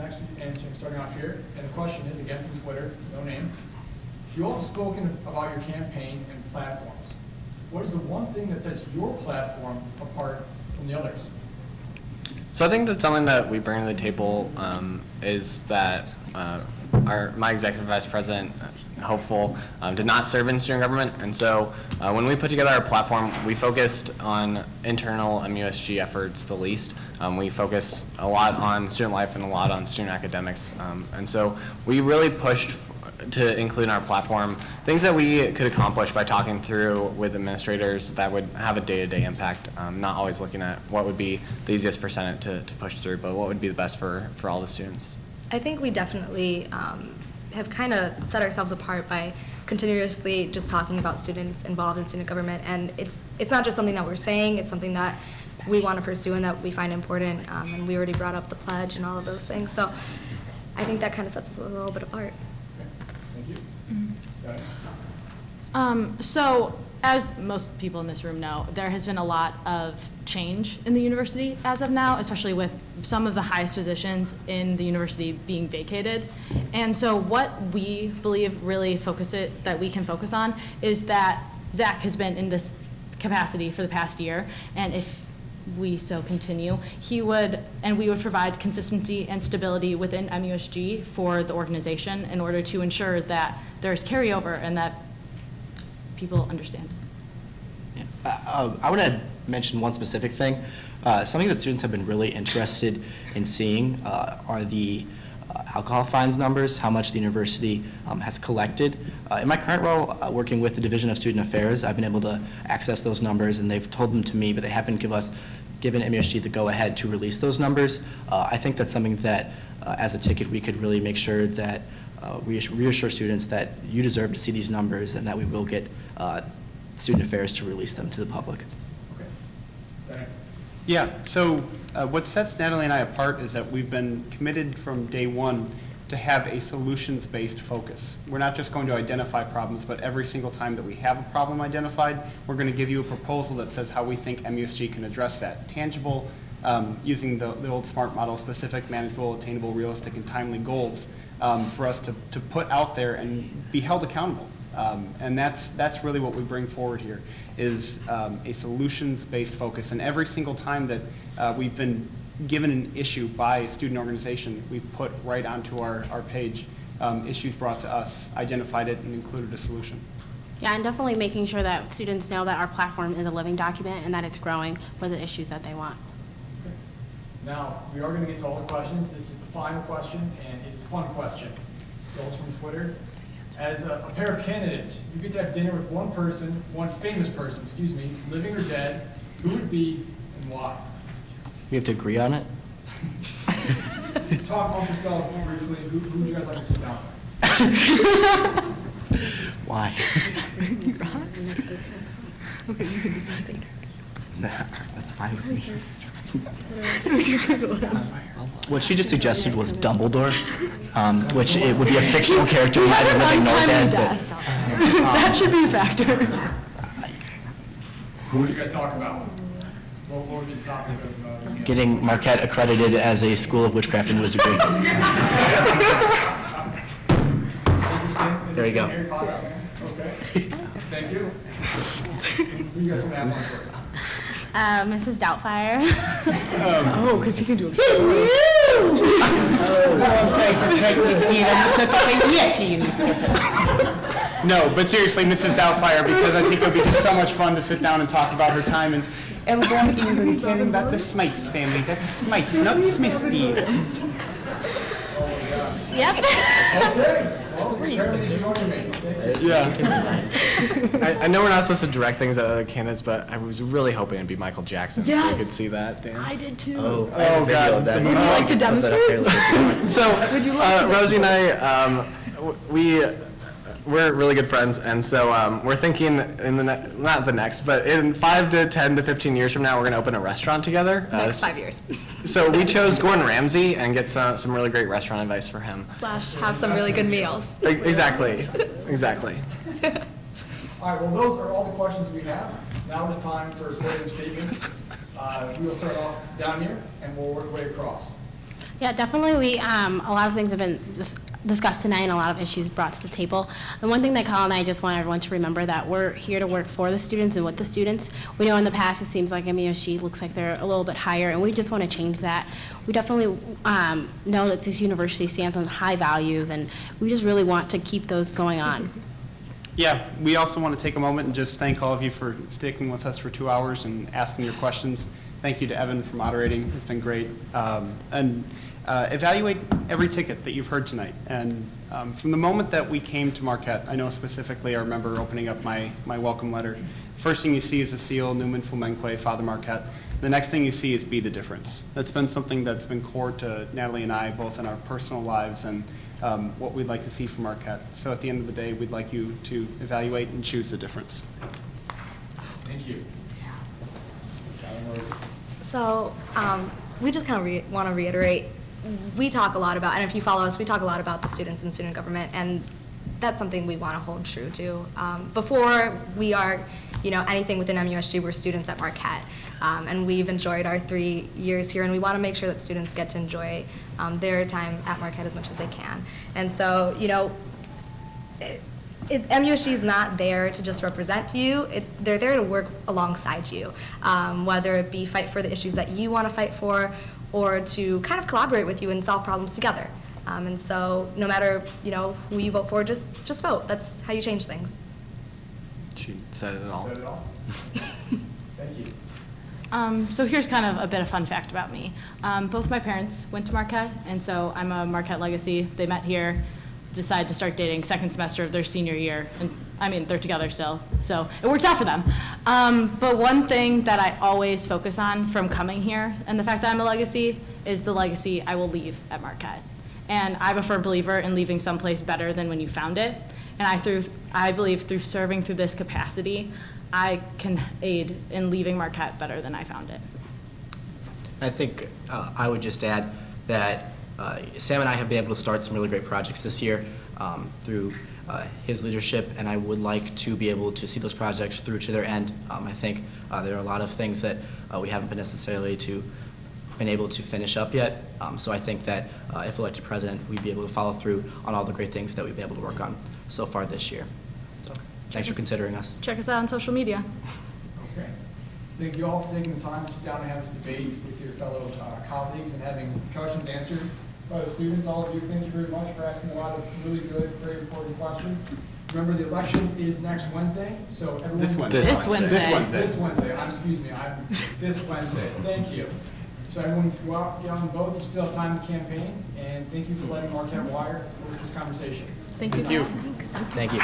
Next, answering, starting off here, and the question is, again from Twitter, no name. You all have spoken about your campaigns and platforms. What is the one thing that sets your platform apart from the others? So I think that something that we bring to the table is that my executive vice president, Hopeful, did not serve in student government, and so when we put together our platform, we focused on internal MUSG efforts the least. We focus a lot on student life and a lot on student academics, and so we really pushed to include in our platform things that we could accomplish by talking through with administrators that would have a day-to-day impact, not always looking at what would be the easiest for Senate to push through, but what would be the best for all the students. I think we definitely have kind of set ourselves apart by continuously just talking about students involved in student government, and it's not just something that we're saying, it's something that we want to pursue and that we find important, and we already brought up the pledge and all of those things, so I think that kind of sets us a little bit apart. Thank you. So, as most people in this room know, there has been a lot of change in the university as of now, especially with some of the highest positions in the university being vacated. And so what we believe really that we can focus on is that Zach has been in this capacity for the past year, and if we so continue, we would provide consistency and stability within MUSG for the organization in order to ensure that there's carryover and that people understand. I want to mention one specific thing. Something that students have been really interested in seeing are the alcohol fines numbers, how much the university has collected. In my current role, working with the Division of Student Affairs, I've been able to access those numbers, and they've told them to me, but they haven't given MUSG the go-ahead to release those numbers. I think that's something that, as a ticket, we could really make sure that we reassure students that you deserve to see these numbers and that we will get Student Affairs to release them to the public. Okay. Yeah, so what sets Natalie and I apart is that we've been committed from day one to have a solutions-based focus. We're not just going to identify problems, but every single time that we have a problem identified, we're going to give you a proposal that says how we think MUSG can address that. Tangible, using the old SMART model, specific, manageable, attainable, realistic, and timely goals for us to put out there and be held accountable. And that's really what we bring forward here, is a solutions-based focus. And every single time that we've been given an issue by a student organization, we've put right onto our page issues brought to us, identified it, and included a solution. Yeah, and definitely making sure that students know that our platform is a living document and that it's growing for the issues that they want. Okay. Now, we are going to get to all the questions. This is the final question, and it's a fun question. So it's from Twitter. As a pair of candidates, you get to have dinner with one famous person, living or dead. Who would be and why? We have to agree on it? Talk amongst yourself briefly. Who would you guys like to sit down with? Why? Rocks? Okay, you can decide. Nah, that's fine with me. What she just suggested was Dumbledore, which it would be a fictional character, neither living nor dead. That should be a factor. Who would you guys talk about? What would be the topic of Getting Marquette accredited as a school of witchcraft and wizardry. There you go. Okay. Thank you. Who you guys want to have one for? Mrs. Doubtfire. Oh, because he can do it. No, but seriously, Mrs. Doubtfire, because I think it would be just so much fun to sit down and talk about her time in Elgin, England, caring about the Smythe family. That's Smythe, not Smithfield. Yep. Okay. Well, apparently she's your teammates. Yeah. I know we're not supposed to direct things at other candidates, but I was really hoping it'd be Michael Jackson, so you could see that dance. I did too. Oh, God. Would you like to demonstrate? So, Rosie and I, we're really good friends, and so we're thinking in in 5 to 10 to 15 years from now, we're going to open a restaurant together. Next 5 years. So we chose Gordon Ramsay and get some really great restaurant advice for him. / have some really good meals. Exactly. All right, well, those are all the questions we have. Now it's time for closing statements. We will start off down here, and we'll work our way across. Yeah, definitely. A lot of things have been discussed tonight and a lot of issues brought to the table. And one thing that Colin and I just want everyone to remember that we're here to work for the students and with the students. We know in the past it seems like MUSG looks like they're a little bit higher, and we just want to change that. We definitely know that this university stands on high values, and we just really want to keep those going on. Yeah, we also want to take a moment and just thank all of you for sticking with us for 2 hours and asking your questions. Thank you to Evan for moderating. It's been great. Evaluate every ticket that you've heard tonight. And from the moment that we came to Marquette, I know specifically I remember opening up my welcome letter. First thing you see is a seal, Numen Fumenque, Father Marquette. The next thing you see is be the difference. That's been something that's been core to Natalie and I, both in our personal lives and what we'd like to see from Marquette. So at the end of the day, we'd like you to evaluate and choose the difference. Thank you. So we just kind of want to reiterate, we talk a lot about, and if you follow us, we talk a lot about the students and student government, and that's something we want to hold true to. Before we are, anything within MUSG, we're students at Marquette, and we've enjoyed our 3 years here, and we want to make sure that students get to enjoy their time at Marquette as much as they can. And so, MUSG is not there to just represent you. They're there to work alongside you, whether it be fight for the issues that you want to fight for, or to kind of collaborate with you and solve problems together. And so, no matter who you vote for, just vote. That's how you change things. She said it all. Said it all? Thank you. So here's kind of a bit of fun fact about me. Both my parents went to Marquette, and so I'm a Marquette legacy. They met here, decided to start dating second semester of their senior year, and I mean, they're together still, so it worked out for them. But one thing that I always focus on from coming here, and the fact that I'm a legacy, is the legacy I will leave at Marquette. And I'm a firm believer in leaving someplace better than when you found it, and I believe through serving through this capacity, I can aid in leaving Marquette better than I found it. I think I would just add that Sam and I have been able to start some really great projects this year through his leadership, and I would like to be able to see those projects through to their end. I think there are a lot of things that we haven't been necessarily been able to finish up yet. So I think that if elected president, we'd be able to follow through on all the great things that we've been able to work on so far this year. So thanks for considering us. Check us out on social media. Okay. Thank you all for taking the time to sit down and have this debate with your fellow colleagues and having questions answered by the students. All of you, thank you very much for asking a lot of really good, very important questions. Remember, the election is next Wednesday, so everyone... This Wednesday. This Wednesday. This Wednesday. I'm this Wednesday. Thank you. So everyone to go out, get on the vote. You still have time to campaign, and thank you for letting Marquette Wire host this conversation. Thank you. Thank you. Thank you.